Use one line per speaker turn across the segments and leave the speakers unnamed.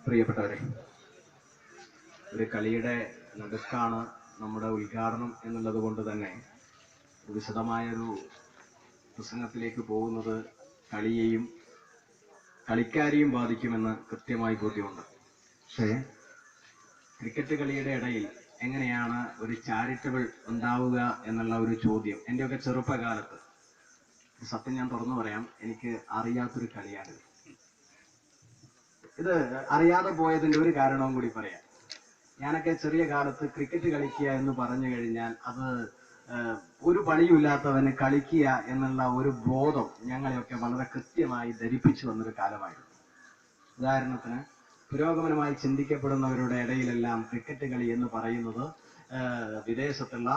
പ്രിയപ്പെട്ടവരെ, ഒരു കളിയുടെ നടുക്കാണ് നമ്മുടെ ഉദ്ഘാടനം എന്നുള്ളത് കൊണ്ട് തന്നെ വിശദമായൊരു പ്രസംഗത്തിലേക്ക് പോകുന്നത് കളിയെയും കളിക്കാരെയും ബാധിക്കുമെന്ന് കൃത്യമായി ബോധ്യമുണ്ട്. പക്ഷേ ക്രിക്കറ്റ് കളിയുടെ ഇടയിൽ എങ്ങനെയാണ് ഒരു ചാരിറ്റബിൾ ഉണ്ടാവുക എന്നുള്ള ഒരു ചോദ്യം എൻ്റെയൊക്കെ ചെറുപ്പകാലത്ത്, സത്യം ഞാൻ തുറന്നു പറയാം, എനിക്ക് അറിയാത്തൊരു കളിയാണിത്. ഇത് അറിയാതെ പോയതിൻ്റെ ഒരു കാരണവും കൂടി പറയാം. ഞാനൊക്കെ ചെറിയ കാലത്ത് ക്രിക്കറ്റ് കളിക്കുക എന്ന് പറഞ്ഞു കഴിഞ്ഞാൽ അത് ഒരു പണിയുമില്ലാത്തവന് കളിക്കുക എന്നുള്ള ഒരു ബോധം ഞങ്ങളെയൊക്കെ വളരെ കൃത്യമായി ധരിപ്പിച്ചു വന്നൊരു കാലമായിരുന്നു. ഉദാഹരണത്തിന്, പുരോഗമനമായി ചിന്തിക്കപ്പെടുന്നവരുടെ ഇടയിലെല്ലാം ക്രിക്കറ്റ് കളി എന്ന് പറയുന്നത് വിദേശത്തുള്ള,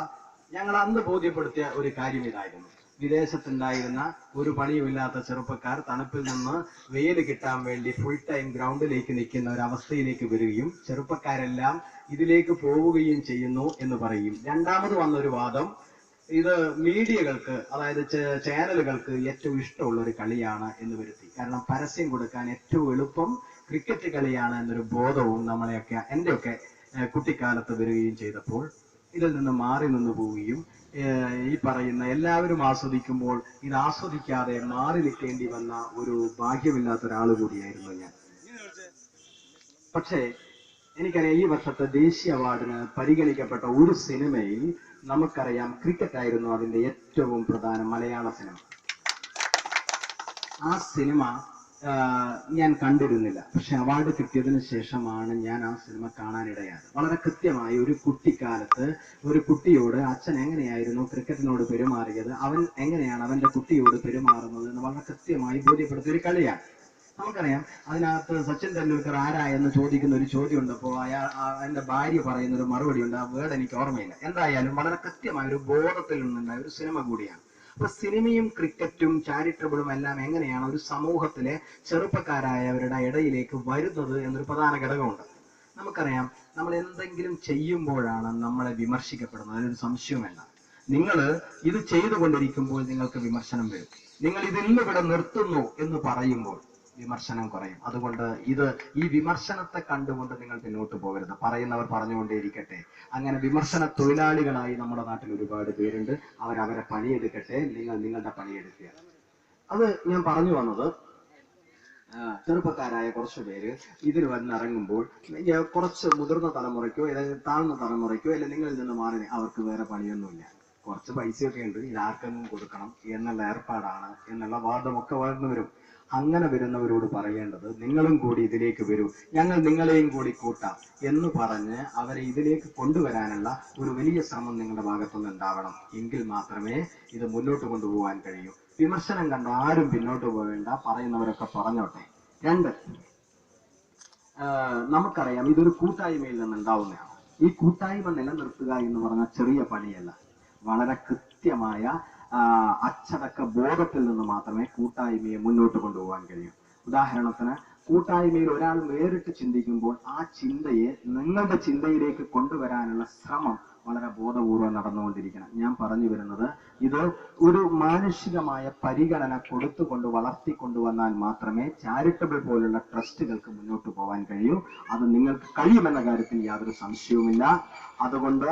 ഞങ്ങൾ അന്ന് ബോധ്യപ്പെടുത്തിയ ഒരു കാര്യം ഇതായിരുന്നു. വിദേശത്തുണ്ടായിരുന്ന ഒരു പണിയുമില്ലാത്ത ചെറുപ്പക്കാർ തണുപ്പിൽ നിന്ന് വെയിൽ കിട്ടാൻ വേണ്ടി ഫുൾ ടൈം ഗ്രൗണ്ടിലേക്ക് നിൽക്കുന്ന ഒരു അവസ്ഥയിലേക്ക് വരികയും ചെറുപ്പക്കാരെല്ലാം ഇതിലേക്ക് പോവുകയും ചെയ്യുന്നു എന്ന് പറയും. രണ്ടാമത് വന്നൊരു വാദം, ഇത് മീഡിയകൾക്ക്, അതായത് ചാനലുകൾക്ക് ഏറ്റവും ഇഷ്ടമുള്ള ഒരു കളിയാണ് എന്ന് വരുത്തി. കാരണം പരസ്യം കൊടുക്കാൻ ഏറ്റവും എളുപ്പം ക്രിക്കറ്റ് കളിയാണ് എന്നൊരു ബോധവും നമ്മളെയൊക്കെ, എൻ്റെയൊക്കെ കുട്ടിക്കാലത്ത് വരികയും ചെയ്തപ്പോൾ ഇതിൽ നിന്ന് മാറി നിന്ന് പോവുകയും ഈ പറയുന്ന എല്ലാവരും ആസ്വദിക്കുമ്പോൾ ഇത് ആസ്വദിക്കാതെ മാറി നിൽക്കേണ്ടി വന്ന ഒരു ഭാഗ്യമില്ലാത്ത ഒരാൾ കൂടിയായിരുന്നു ഞാൻ. പക്ഷേ എനിക്കറിയാം, ഈ വർഷത്തെ ദേശീയ അവാർഡിന് പരിഗണിക്കപ്പെട്ട ഒരു സിനിമയിൽ നമുക്കറിയാം ക്രിക്കറ്റ് ആയിരുന്നു അതിന്റെ ഏറ്റവും പ്രധാന മലയാള സിനിമ. ആ സിനിമ ഞാൻ കണ്ടിരുന്നില്ല. പക്ഷെ അവാർഡ് കിട്ടിയതിന് ശേഷമാണ് ഞാൻ ആ സിനിമ കാണാനിടയായത്. വളരെ കൃത്യമായി ഒരു കുട്ടിക്കാലത്ത് ഒരു കുട്ടിയോട് അച്ഛൻ എങ്ങനെയായിരുന്നു ക്രിക്കറ്റിനോട് പെരുമാറിയത്, അവൻ എങ്ങനെയാണ് അവന്റെ കുട്ടിയോട് പെരുമാറുന്നത് എന്ന് വളരെ കൃത്യമായി ബോധ്യപ്പെടുത്തിയ ഒരു കളിയാണ്. നമുക്കറിയാം, അതിനകത്ത് സച്ചിൻ ടെണ്ടുൽക്കർ ആരാ എന്ന് ചോദിക്കുന്ന ഒരു ചോദ്യം ഉണ്ട്. അപ്പോൾ എന്റെ ഭാര്യ പറയുന്ന ഒരു മറുപടി ഉണ്ട്. ആ വേർഡ് എനിക്ക് ഓർമ്മയില്ല. എന്തായാലും വളരെ കൃത്യമായ ഒരു ബോധത്തിൽ നിന്നുണ്ടായ ഒരു സിനിമ കൂടിയാണ്. അപ്പൊ സിനിമയും ക്രിക്കറ്റും ചാരിറ്റബിളും എല്ലാം എങ്ങനെയാണ് ഒരു സമൂഹത്തിലെ ചെറുപ്പക്കാരായവരുടെ ഇടയിലേക്ക് വരുന്നത് എന്നൊരു പ്രധാന ഘടകമുണ്ട്. നമുക്കറിയാം, നമ്മൾ എന്തെങ്കിലും ചെയ്യുമ്പോഴാണ് നമ്മളെ വിമർശിക്കപ്പെടുന്നത്, അതിനൊരു സംശയവുമല്ല. നിങ്ങൾ ഇത് ചെയ്തുകൊണ്ടിരിക്കുമ്പോൾ നിങ്ങൾക്ക് വിമർശനം വരും. നിങ്ങൾ ഇതിന്നിവിടെ നിർത്തുന്നു എന്ന് പറയുമ്പോൾ വിമർശനം കുറയും. അതുകൊണ്ട് ഈ വിമർശനത്തെ കണ്ടുകൊണ്ട് നിങ്ങൾ പിന്നോട്ട് പോകരുത്. പറയുന്നവർ പറഞ്ഞുകൊണ്ടേയിരിക്കട്ടെ. അങ്ങനെ വിമർശന തൊഴിലാളികളായി നമ്മുടെ നാട്ടിൽ ഒരുപാട് പേരുണ്ട്. അവരവരെ പണിയെടുക്കട്ടെ, നിങ്ങൾ നിങ്ങളുടെ പണിയെടുക്കുക. അത് ഞാൻ പറഞ്ഞു വന്നത്, ചെറുപ്പക്കാരായ കുറച്ചു പേര് ഇതിൽ വന്നിറങ്ങുമ്പോൾ കുറച്ച് മുതിർന്ന തലമുറയ്ക്കോ അല്ലെങ്കിൽ താഴ്ന്ന തലമുറയ്ക്കോ അല്ലെങ്കിൽ നിങ്ങളിൽ നിന്ന് മാറി അവർക്ക് വേറെ പണിയൊന്നുമില്ല, കുറച്ച് പൈസയൊക്കെ ഉണ്ട്, ഇതാർക്കെങ്കിലും കൊടുക്കണം എന്നുള്ള ഏർപ്പാടാണ് എന്നുള്ള വാദമൊക്കെ വളർന്നു വരും. അങ്ങനെ വരുന്നവരോട് പറയേണ്ടത്, നിങ്ങളും കൂടി ഇതിലേക്ക് വരൂ, ഞങ്ങൾ നിങ്ങളെയും കൂടി കൂട്ടാം എന്ന് പറഞ്ഞ് അവരെ ഇതിലേക്ക് കൊണ്ടുവരാനുള്ള ഒരു വലിയ ശ്രമം നിങ്ങളുടെ ഭാഗത്തുനിന്ന് ഉണ്ടാവണം. എങ്കിൽ മാത്രമേ ഇത് മുന്നോട്ട് കൊണ്ടുപോകാൻ കഴിയൂ. വിമർശനം കണ്ട് ആരും പിന്നോട്ട് പോവേണ്ട, പറയുന്നവരൊക്കെ പറഞ്ഞോട്ടെ. രണ്ട്, നമുക്കറിയാം ഇതൊരു കൂട്ടായ്മയിൽ നിന്നുണ്ടാവുന്നതാണ്. ഈ കൂട്ടായ്മ നിലനിർത്തുക എന്ന് പറഞ്ഞാൽ ചെറിയ പണിയല്ല. വളരെ കൃത്യമായ അച്ചടക്ക ബോധത്തിൽ നിന്ന് മാത്രമേ കൂട്ടായ്മയെ മുന്നോട്ട് കൊണ്ടുപോകാൻ കഴിയൂ. ഉദാഹരണത്തിന്, കൂട്ടായ്മയിൽ ഒരാൾ വേറിട്ട് ചിന്തിക്കുമ്പോൾ ആ ചിന്തയെ നിങ്ങളുടെ ചിന്തയിലേക്ക് കൊണ്ടുവരാനുള്ള ശ്രമം വളരെ ബോധപൂർവം നടന്നുകൊണ്ടിരിക്കണം. ഞാൻ പറഞ്ഞു വരുന്നത്, ഇത് ഒരു മാനുഷികമായ പരിഗണന കൊടുത്തുകൊണ്ട് വളർത്തിക്കൊണ്ടുവന്നാൽ മാത്രമേ ചാരിറ്റബിൾ പോലുള്ള ട്രസ്റ്റുകൾക്ക് മുന്നോട്ട് പോകാൻ കഴിയൂ. അത് നിങ്ങൾക്ക് കഴിയുമെന്ന കാര്യത്തിൽ യാതൊരു സംശയവുമില്ല. അതുകൊണ്ട്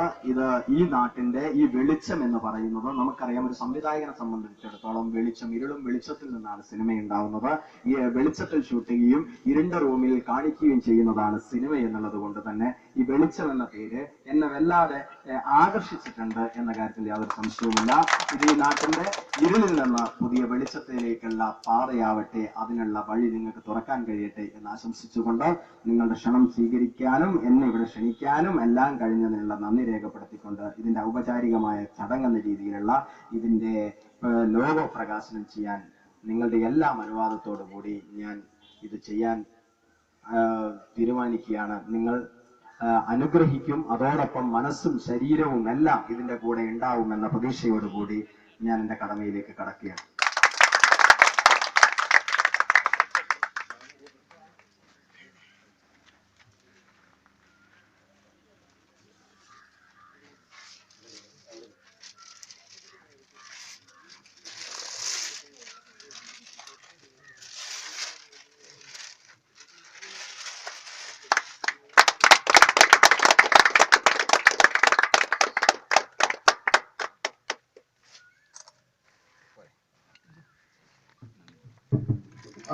ഈ നാട്ടിന്റെ ഈ വെളിച്ചം എന്ന് പറയുന്നത്, നമുക്കറിയാം ഒരു സംവിധായകനെ സംബന്ധിച്ചിടത്തോളം വെളിച്ചം, ഇരുളും വെളിച്ചത്തിൽ നിന്നാണ് സിനിമ ഉണ്ടാവുന്നത്. ഈ വെളിച്ചത്തിൽ ഷൂട്ട് ചെയ്യുകയും ഇരുണ്ട റൂമിൽ കാണിക്കുകയും ചെയ്യുന്നതാണ് സിനിമ എന്നുള്ളത് കൊണ്ട് തന്നെ ഈ വെളിച്ചം എന്ന പേര് എന്നെ വല്ലാതെ ആകർഷിച്ചിട്ടുണ്ട് എന്ന കാര്യത്തിൽ യാതൊരു സംശയവുമില്ല. ഇത് ഈ നാട്ടിന്റെ ഇരുളിൽ നിന്ന് പുതിയ വെളിച്ചത്തിലേക്കുള്ള പാതയാവട്ടെ, അതിനുള്ള വഴി നിങ്ങൾക്ക് തുറക്കാൻ കഴിയട്ടെ എന്ന് ആശംസിച്ചുകൊണ്ട് നിങ്ങളുടെ ക്ഷണം സ്വീകരിക്കാനും എന്നെ ഇവിടെ ക്ഷണിക്കാനും എല്ലാം കഴിഞ്ഞതിനുള്ള നന്ദി രേഖപ്പെടുത്തിക്കൊണ്ട് ഇതിന്റെ ഔപചാരികമായ ചടങ്ങെന്ന രീതിയിലുള്ള ഇതിന്റെ ലോഗോ പ്രകാശനം ചെയ്യാൻ നിങ്ങളുടെ എല്ലാം അനുവാദത്തോടു കൂടി ഞാൻ ഇത് ചെയ്യാൻ തീരുമാനിക്കുകയാണ്. നിങ്ങൾ അനുഗ്രഹിക്കും. അതോടൊപ്പം മനസ്സും ശരീരവും എല്ലാം ഇതിന്റെ കൂടെ ഉണ്ടാവുമെന്ന പ്രതീക്ഷയോടുകൂടി ഞാൻ എന്റെ കടമയിലേക്ക് കടക്കുകയാണ്.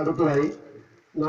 അടുത്തതായി